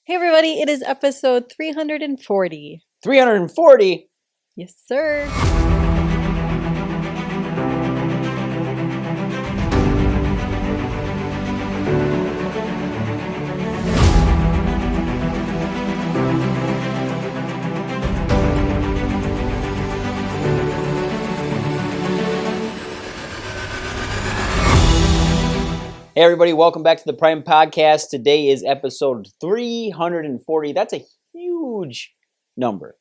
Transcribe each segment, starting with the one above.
Hey everybody, it is episode 340. 340? Yes, sir. Hey everybody, welcome back to the Prime Podcast. Today is episode 340. That's a huge number.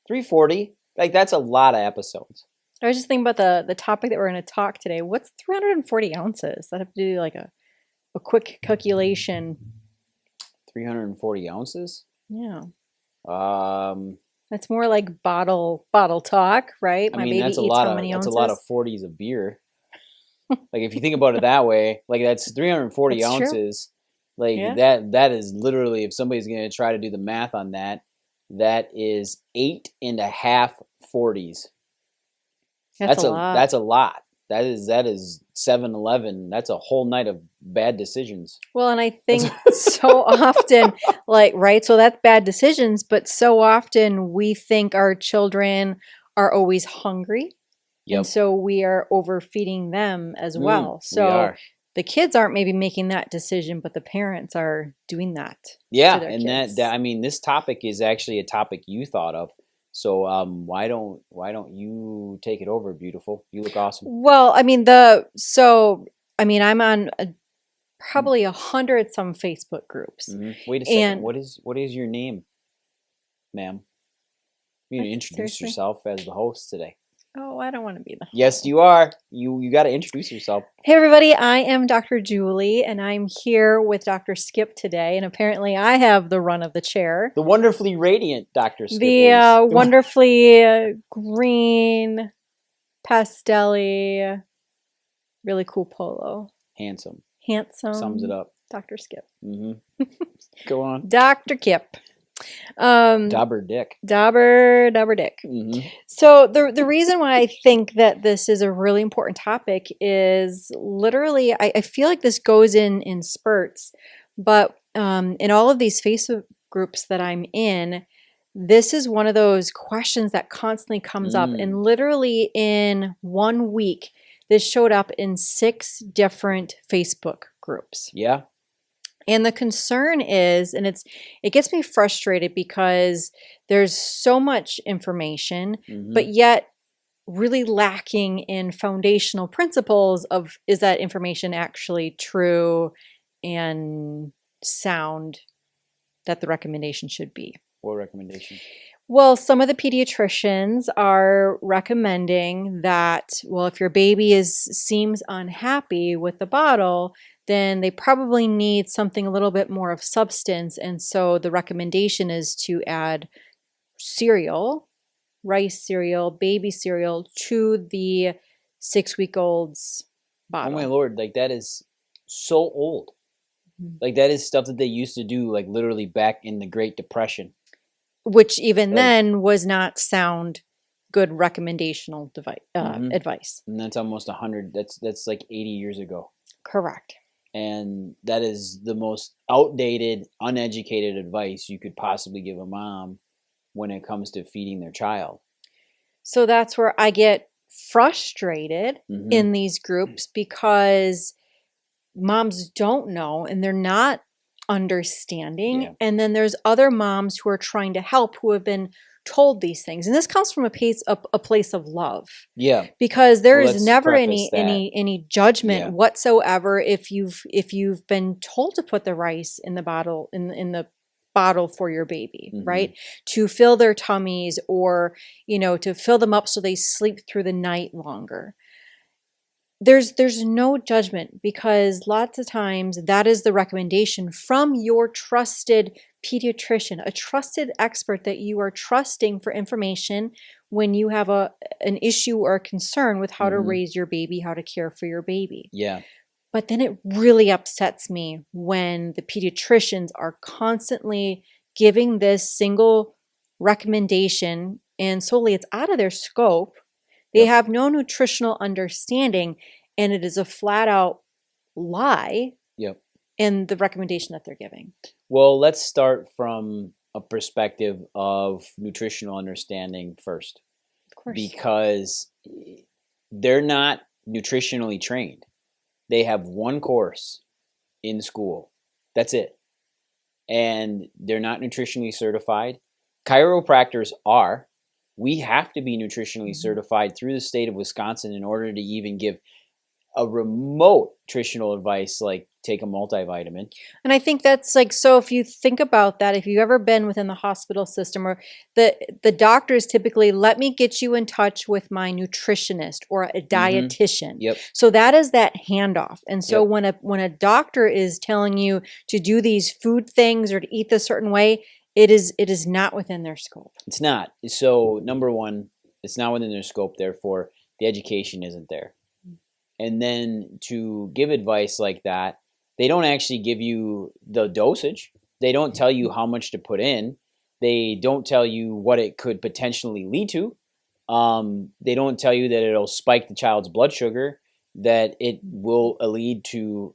340? Like, that's a lot of episodes. I was just thinking about the topic that we're going to talk today. What's 340 ounces? I'd have to do like a quick calculation. 340 ounces? Yeah. Um, That's more like bottle talk, right? I mean, that's a lot of 40s of beer. Like, if you think about it that way, like, that's 340 That's ounces. True. Like, Yeah. that is literally, if somebody's going to try to do the math on that, that is 8.5 40s. That's a lot. That's a lot. That is 7-Eleven. That's a whole night of bad decisions. Well, and I think so often, like, right, so that's bad decisions, but so often we think our children are always hungry. Yep. And so we are overfeeding them as well. So the kids aren't maybe making that decision, but the parents are doing that. Yeah, to their and kids. that I mean, this topic is actually a topic you thought of. So why don't you take it over, beautiful? You look awesome. Well, I mean, I'm on probably 100 some Facebook groups. Mm-hmm. Wait a second. And what is your name, ma'am? You need to introduce seriously? yourself as the host today. Oh, I don't want to be the host. Yes, you are. You got to introduce yourself. Hey everybody, I am Dr. Julie, and I'm here with Dr. Skip today, and apparently I have the run of the chair. The wonderfully radiant Dr. Skip. The wonderfully green, pastel-y, really cool polo. Handsome. Sums it up. Dr. Skip. Mm-hmm. Go on. Dr. Kip. Dauber Dick. Dauber Dick. Mm-hmm. So the reason why I think that this is a really important topic is literally, I feel like this goes in spurts, but in all of these Facebook groups that I'm in, this is one of those questions that constantly comes up. And literally in 1 week, this showed up in 6 different Facebook groups. Yeah. And the concern is, and it gets me frustrated because there's so much information, but yet really lacking in foundational principles of, is that information actually true and sound that the recommendation should be? What recommendation? Well, some of the pediatricians are recommending that, well, if your baby seems unhappy with the bottle, then they probably need something a little bit more of substance. And so the recommendation is to add cereal, rice cereal, baby cereal to the 6-week-old's bottle. Oh my Lord, like that is so old. Like that is stuff that they used to do like literally back in the Great Depression. Which even then was not sound good recommendational advice. And that's almost 100, that's like 80 years ago. Correct. And that is the most outdated, uneducated advice you could possibly give a mom when it comes to feeding their child. So that's where I get frustrated in these groups because moms don't know and they're not understanding. Yeah. And then there's other moms who are trying to help who have been told these things. And this comes from a place of love. Yeah. Because there is never any judgment whatsoever if you've been told to put the rice in the bottle in the bottle for your baby, right? To fill their tummies or, to fill them up so they sleep through the night longer. There's no judgment because lots of times that is the recommendation from your trusted pediatrician, a trusted expert that you are trusting for information when you have an issue or a concern with how to raise your baby, how to care for your baby. Yeah. But then it really upsets me when the pediatricians are constantly giving this single recommendation and solely it's out of their scope. They have no nutritional understanding, and it is a flat out lie in the recommendation that they're giving? Well, let's start from a perspective of nutritional understanding first. Of course. Because they're not nutritionally trained. They have one course in school. That's it. And they're not nutritionally certified. Chiropractors are. We have to be nutritionally certified through the state of Wisconsin in order to even give a remote nutritional advice like take a multivitamin. And I think that's like, so if you think about that, if you've ever been within the hospital system, or the doctors typically, let me get you in touch with my nutritionist or a dietitian. Yep. So that is that handoff. And so when a doctor is telling you to do these food things or to eat this certain way, it is not within their scope. It's not. So number one, it's not within their scope. Therefore, the education isn't there. And then to give advice like that, they don't actually give you the dosage. They don't tell you how much to put in. They don't tell you what it could potentially lead to. They don't tell you that it'll spike the child's blood sugar, that it will lead to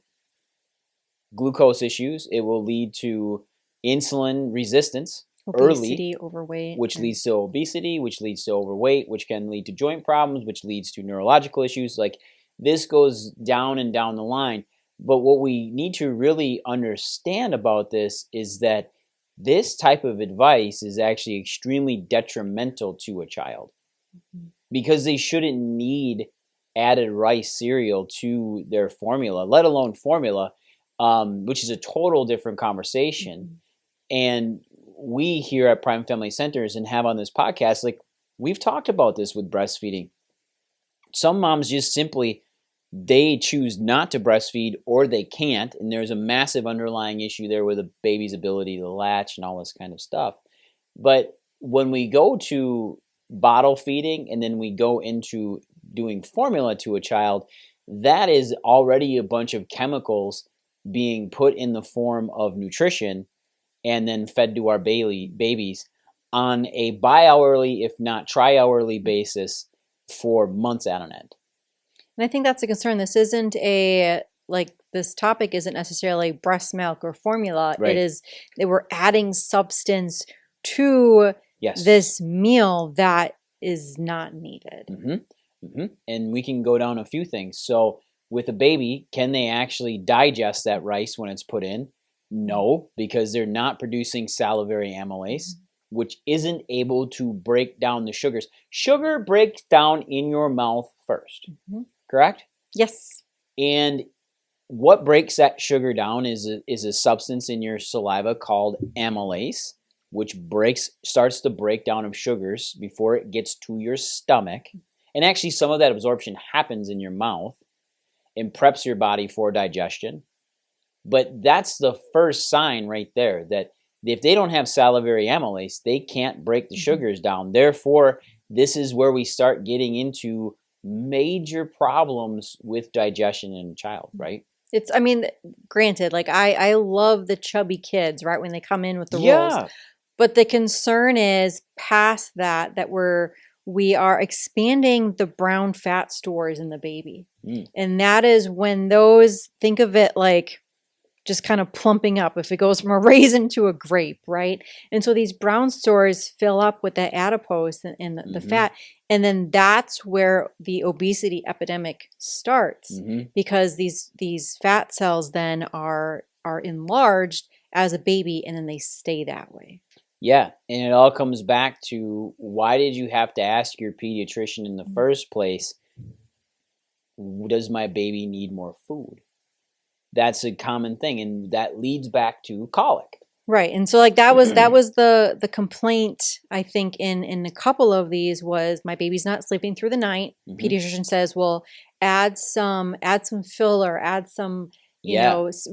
glucose issues. It will lead to insulin resistance Obesity, early, overweight. which leads to obesity, which leads to overweight, which can lead to joint problems, which leads to neurological issues. Like, this goes down and down the line. But what we need to really understand about this is that this type of advice is actually extremely detrimental to a child, because they shouldn't need added rice cereal to their formula, let alone formula, which is a total different conversation. And we here at Prime Family Centers and have on this podcast, like, we've talked about this with breastfeeding. Some moms just simply, they choose not to breastfeed, or they can't, and there's a massive underlying issue there with a baby's ability to latch and all this kind of stuff. But when we go to bottle feeding and then we go into doing formula to a child, that is already a bunch of chemicals being put in the form of nutrition and then fed to our babies on a bi-hourly, if not tri-hourly basis for months on end. And I think that's a concern. This isn't this topic isn't necessarily breast milk or formula. Right. It is that we're adding substance to this meal that is not needed. And we can go down a few things. So with a baby, can they actually digest that rice when it's put in? No, because they're not producing salivary amylase, which isn't able to break down the sugars. Sugar breaks down in your mouth first, correct? Yes. And what breaks that sugar down is a substance in your saliva called amylase, which starts the breakdown of sugars before it gets to your stomach. And actually, some of that absorption happens in your mouth and preps your body for digestion. But that's the first sign right there, that if they don't have salivary amylase, they can't break the sugars down. Therefore, this is where we start getting into major problems with digestion in a child, right? Granted, like I love the chubby kids, right, when they come in with the rolls. But the concern is past that we are expanding the brown fat stores in the baby. And that is when those, think of it like just kind of plumping up if it goes from a raisin to a grape, right? And so these brown stores fill up with the adipose and the fat. And then that's where the obesity epidemic starts, because these fat cells then are enlarged as a baby, and then they stay that way. Yeah, and it all comes back to, why did you have to ask your pediatrician in the first place, does my baby need more food? That's a common thing, and that leads back to colic. Right. And so like that was the complaint, I think, in a couple of these was, my baby's not sleeping through the night. Pediatrician says, well, add some filler, add some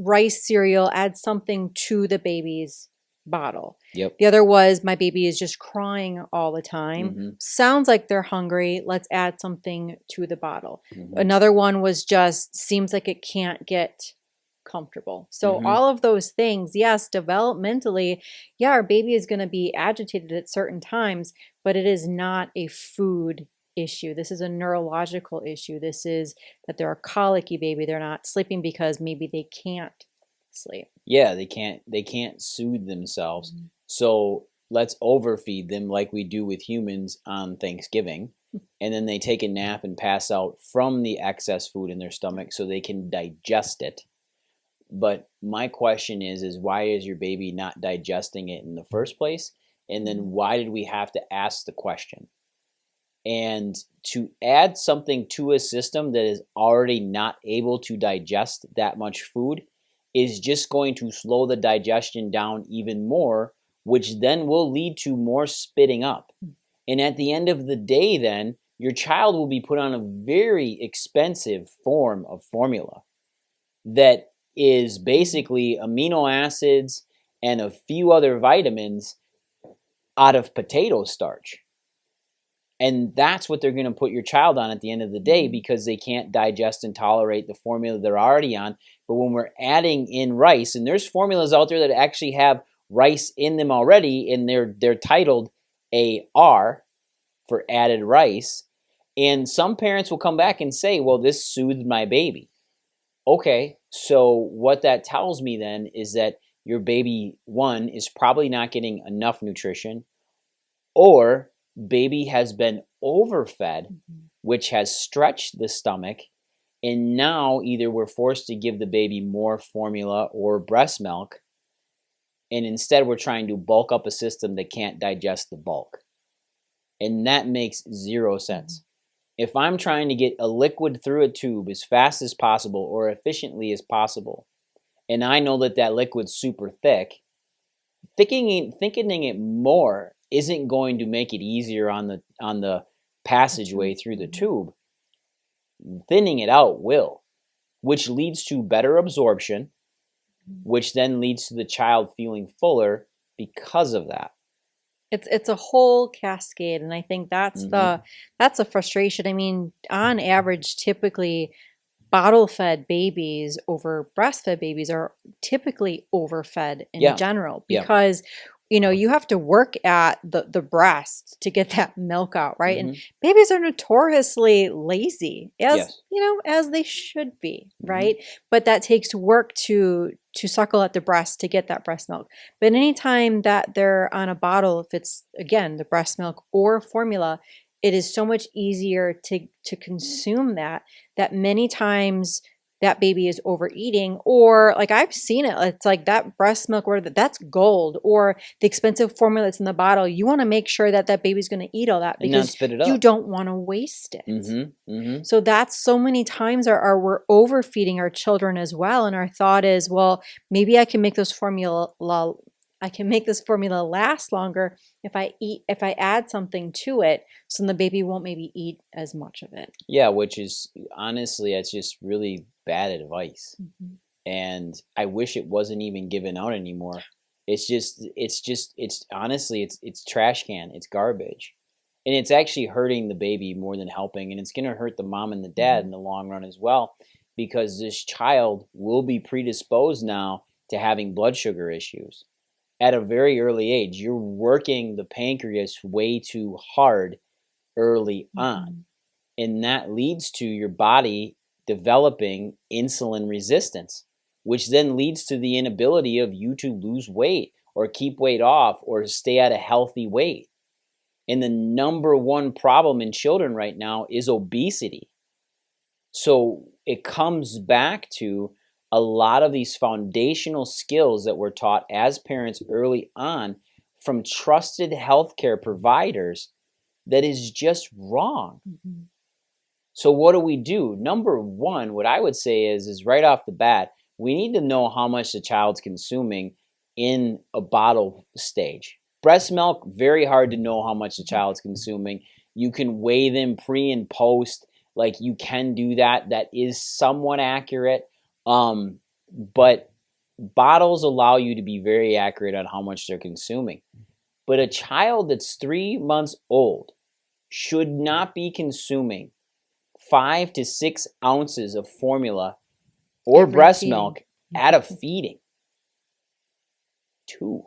rice cereal, add something to the baby's bottle. The other was, my baby is just crying all the time. Sounds like they're hungry. Let's add something to the bottle. Another one was just, seems like it can't get comfortable. So all of those things, yes, developmentally, our baby is going to be agitated at certain times, but it is not a food issue. This is a neurological issue. This is that they're a colicky baby. They're not sleeping because maybe they can't sleep. Yeah, they can't soothe themselves. Mm-hmm. So let's overfeed them like we do with humans on Thanksgiving. And then they take a nap and pass out from the excess food in their stomach so they can digest it. But my question is why is your baby not digesting it in the first place? And then why did we have to ask the question? And to add something to a system that is already not able to digest that much food is just going to slow the digestion down even more, which then will lead to more spitting up. And at the end of the day, then, your child will be put on a very expensive form of formula that is basically amino acids and a few other vitamins out of potato starch. And that's what they're going to put your child on at the end of the day because they can't digest and tolerate the formula they're already on. But when we're adding in rice, and there's formulas out there that actually have rice in them already, and they're titled AR for added rice. And some parents will come back and say, well, this soothed my baby. Okay, so what that tells me then is that your baby, one, is probably not getting enough nutrition, or baby has been overfed, which has stretched the stomach, and now either we're forced to give the baby more formula or breast milk, and instead we're trying to bulk up a system that can't digest the bulk. And that makes zero sense. If I'm trying to get a liquid through a tube as fast as possible or efficiently as possible, and I know that that liquid's super thick, thickening it more isn't going to make it easier on the passageway through the tube. Thinning it out will, which leads to better absorption, which then leads to the child feeling fuller because of that. It's a whole cascade, and I think that's that's a frustration. I mean, on average, typically bottle-fed babies over breastfed babies are typically overfed in general because you have to work at the breast to get that milk out, right? And babies are notoriously lazy, as they should be, right? But that takes work to suckle at the breast to get that breast milk. But anytime that they're on a bottle, if it's again the breast milk or formula, it is so much easier to consume that many times that baby is overeating, or like I've seen it. It's like that breast milk, or that's gold, or the expensive formula that's in the bottle. You want to make sure that that baby's going to eat all that because you don't want to waste it. So that's so many times we're overfeeding our children as well. And our thought is, well, maybe I can make this formula last longer if I add something to it, so the baby won't maybe eat as much of it. Yeah, which is honestly, it's just really bad advice. And I wish it wasn't even given out anymore. It's honestly, it's trash can, it's garbage. And it's actually hurting the baby more than helping. And it's going to hurt the mom and the dad in the long run as well, because this child will be predisposed now to having blood sugar issues. At a very early age, you're working the pancreas way too hard early on. And that leads to your body developing insulin resistance, which then leads to the inability of you to lose weight or keep weight off or stay at a healthy weight. And the number one problem in children right now is obesity. So it comes back to a lot of these foundational skills that we're taught as parents early on from trusted healthcare providers that is just wrong. So what do? Number one, what I would say is right off the bat, we need to know how much the child's consuming in a bottle stage. Breast milk, very hard to know how much the child's consuming. You can weigh them pre and post, like you can do that. That is somewhat accurate. But bottles allow you to be very accurate on how much they're consuming. But a child that's 3 months old should not be consuming 5 to 6 ounces of formula or breast milk at a feeding. 2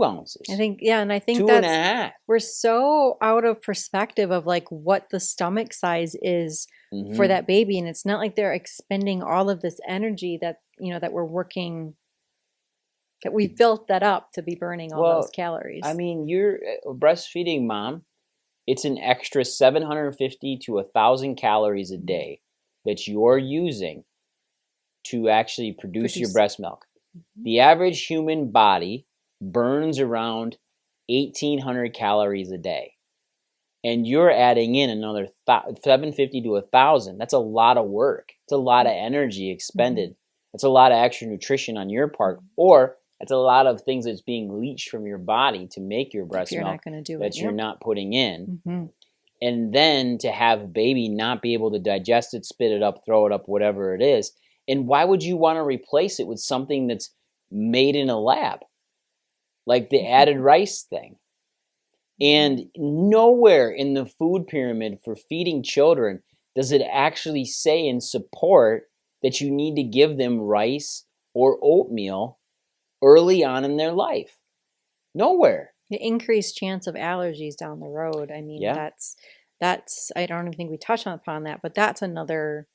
ounces. I think, and I think 2.5. We're so out of perspective of like what the stomach size is for that baby. And it's not like they're expending all of this energy that that we're working, that we've built that up to be burning all those calories. I mean, you're a breastfeeding mom. It's an extra 750 to 1,000 calories a day that you're using to actually produce your breast milk. The average human body burns around 1,800 calories a day. And you're adding in another 750 to 1,000. That's a lot of work. It's a lot of energy expended. It's a lot of extra nutrition on your part, or it's a lot of things that's being leached from your body to make your breast milk that you're not putting in. And then to have a baby not be able to digest it, spit it up, throw it up, whatever it is. And why would you want to replace it with something that's made in a lab? Like the added rice thing. And nowhere in the food pyramid for feeding children does it actually say and support that you need to give them rice or oatmeal early on in their life. Nowhere. The increased chance of allergies down the road. I mean, that's I don't even think we touched upon that, but that's another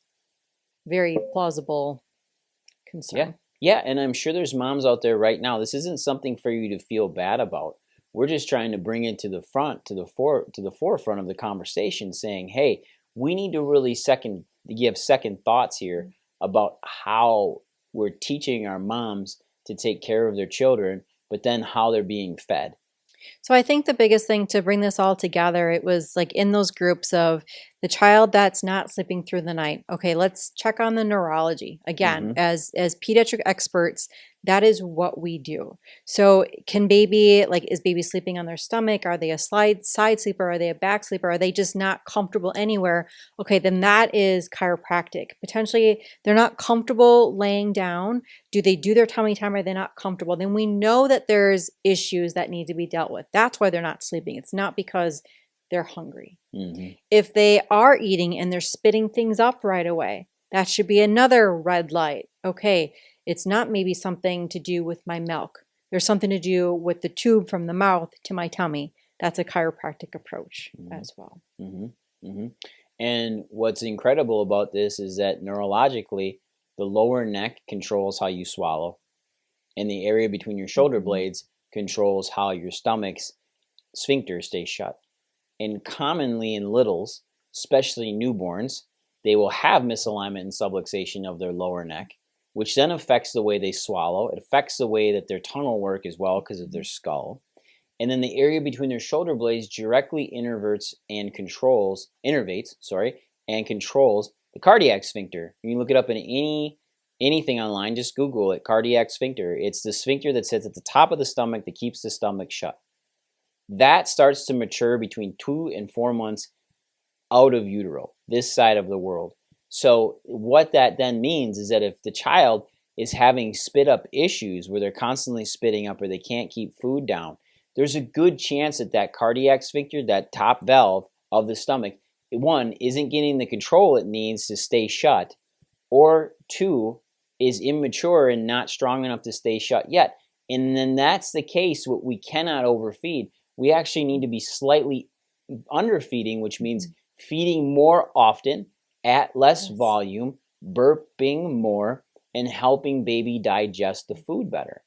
very plausible concern. Yeah, and I'm sure there's moms out there right now. This isn't something for you to feel bad about. We're just trying to bring it to the forefront of the conversation, saying, hey, we need to really give second thoughts here about how we're teaching our moms to take care of their children, but then how they're being fed. So I think the biggest thing to bring this all together, it was like in those groups of the child that's not sleeping through the night. Okay, let's check on the neurology. Again, as pediatric experts, that is what we do. So is baby sleeping on their stomach? Are they a side sleeper? Are they a back sleeper? Are they just not comfortable anywhere? Okay, then that is chiropractic. Potentially, they're not comfortable laying down. Do they do their tummy time? Are they not comfortable? Then we know that there's issues that need to be dealt with. That's why they're not sleeping. It's not because they're hungry. If they are eating and they're spitting things up right away, that should be another red light. Okay, it's not maybe something to do with my milk. There's something to do with the tube from the mouth to my tummy. That's a chiropractic approach as well. And what's incredible about this is that neurologically, the lower neck controls how you swallow, and the area between your shoulder blades controls how your stomach's sphincter stays shut. And commonly in littles, especially newborns, they will have misalignment and subluxation of their lower neck, which then affects the way they swallow. It affects the way that their tongue will work as well because of their skull. And then the area between their shoulder blades directly innervates and controls the cardiac sphincter. You can look it up in anything online, just Google it, cardiac sphincter. It's the sphincter that sits at the top of the stomach that keeps the stomach shut. That starts to mature between 2 and 4 months out of utero, this side of the world. So what that then means is that if the child is having spit up issues where they're constantly spitting up or they can't keep food down, there's a good chance that that cardiac sphincter, that top valve of the stomach, one, isn't getting the control it needs to stay shut, or two, is immature and not strong enough to stay shut yet. And then that's the case, what we cannot overfeed. We actually need to be slightly underfeeding, which means feeding more often at less volume, burping more, and helping baby digest the food better.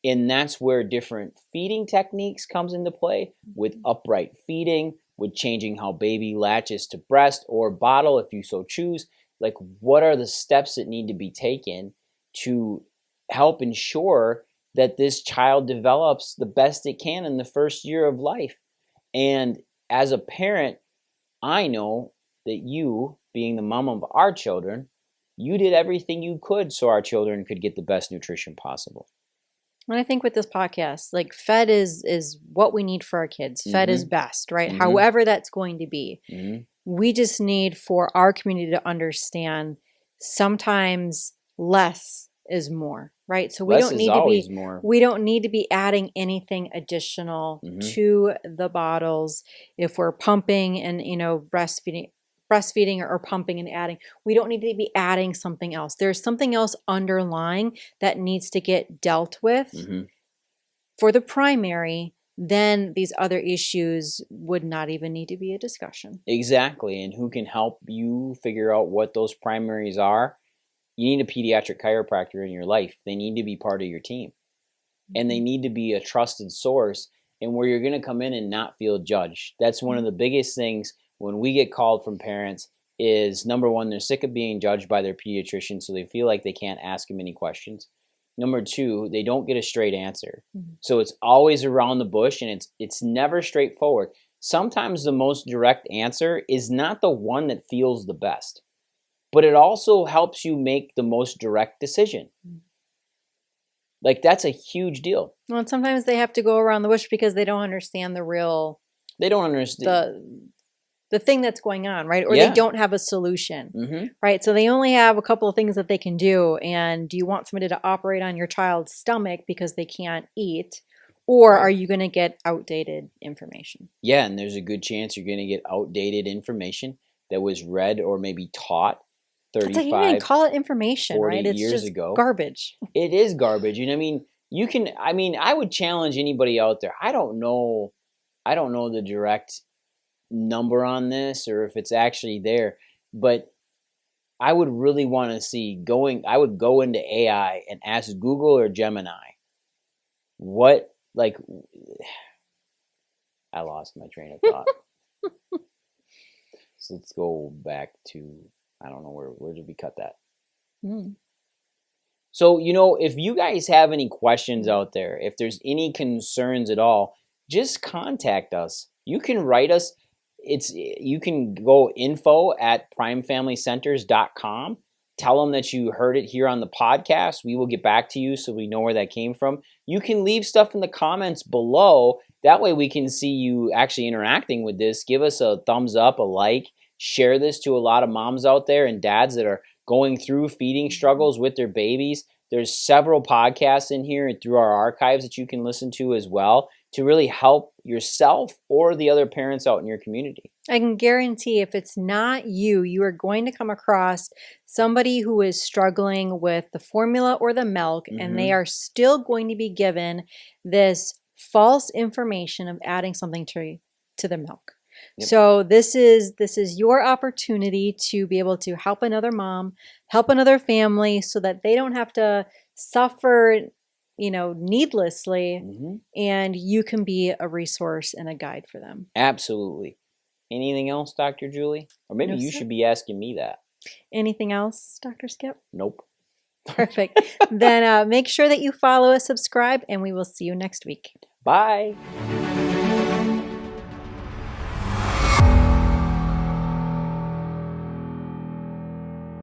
And that's where different feeding techniques comes into play, with upright feeding, with changing how baby latches to breast or bottle if you so choose. Like, what are the steps that need to be taken to help ensure that this child develops the best it can in the first year of life? And as a parent, I know that you, being the mom of our children, you did everything you could so our children could get the best nutrition possible. And I think with this podcast, like, fed is what we need for our kids. Fed is best, right? However that's going to be. We just need for our community to understand sometimes less is more, right? So we don't need to be adding anything additional to the bottles. If we're pumping and breastfeeding or pumping and adding, we don't need to be adding something else. There's something else underlying that needs to get dealt with for the primary. Then these other issues would not even need to be a discussion. Exactly. And who can help you figure out what those primaries are? you need a pediatric chiropractor in your life. They need to be part of your team. And they need to be a trusted source and where you're going to come in and not feel judged. That's one of the biggest things when we get called from parents is, number one, they're sick of being judged by their pediatrician, so they feel like they can't ask him any questions. Number two, they don't get a straight answer. So it's always around the bush, and it's never straightforward. Sometimes the most direct answer is not the one that feels the best, but it also helps you make the most direct decision. Like, that's a huge deal. Well, and sometimes they have to go around the bush because they don't understand the real... They don't understand... The thing that's going on, right? Or they don't have a solution, right? So they only have a couple of things that they can do. And do you want somebody to operate on your child's stomach because they can't eat? Or are you going to get outdated information? Yeah, and there's a good chance you're going to get outdated information that was read or maybe taught 35, you can call it information, 40 right? It's years just ago. Garbage. It is garbage. And I would challenge anybody out there. I don't know the direct number on this or if it's actually there, but I would really want to see I would go into AI and ask Google or Gemini I lost my train of thought. So let's go back to, I don't know, where did we cut that? So, if you guys have any questions out there, if there's any concerns at all, just contact us. You can write us. You can go info@primefamilycenters.com. Tell them that you heard it here on the podcast. We will get back to you so we know where that came from. You can leave stuff in the comments below. That way we can see you actually interacting with this. Give us a thumbs up, a like. Share this to a lot of moms out there and dads that are going through feeding struggles with their babies. There's several podcasts in here and through our archives that you can listen to as well to really help yourself or the other parents out in your community. I can guarantee if it's not you, you are going to come across somebody who is struggling with the formula or the milk, and they are still going to be given this false information of adding something to the milk. Yep. So this is your opportunity to be able to help another mom, help another family so that they don't have to suffer needlessly, and you can be a resource and a guide for them. Absolutely. Anything else, Dr. Julie? Or maybe you should be asking me that. Anything else, Dr. Skip? Nope. Perfect. Then make sure that you follow us, subscribe, and we will see you next week. Bye.